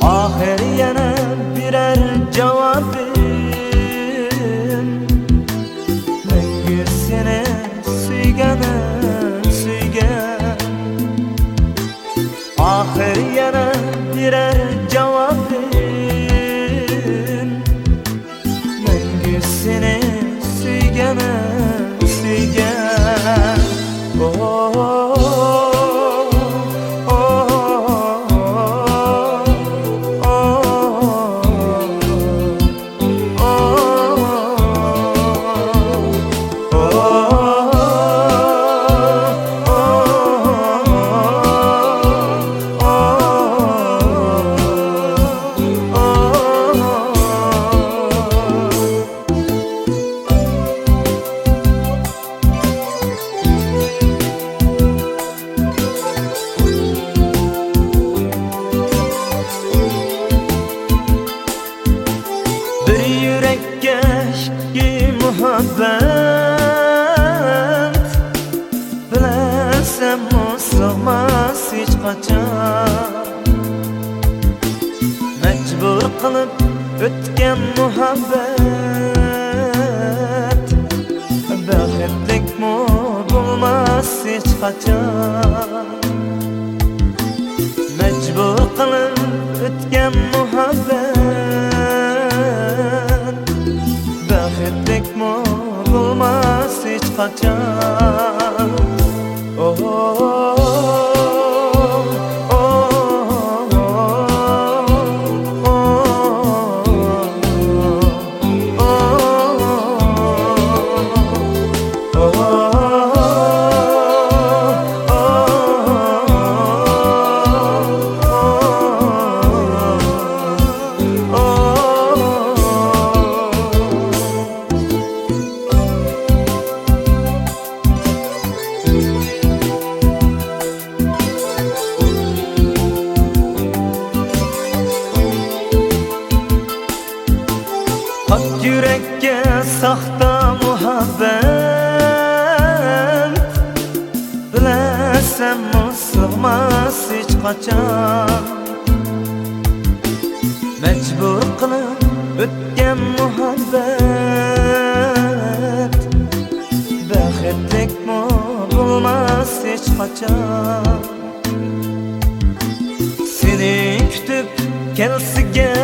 Ahir yana birer cevabim, Mengi seni suyganim suygan. Ahir yana birer cevabim, Mengi seni suyganim suygan. Bir yürekke ki muhabbet, Bilesem o sığmaz hiç kaçan. Mecbur kılıp ötken muhabbet, Baxtlik mu bulmaz hiç kaçan. Mecbur kılıp ötken muhabbet, Baxtlik mu bulmaz hiç kaçan. Oh, oh, oh, Hak yürekке saxta muhabbet, Bilesem o sığmaz hiç kaçan. Mecbur kılıp ötken muhabbet, Baxtlik mu bulmaz hiç kaçan. Seni kütüp kelsigen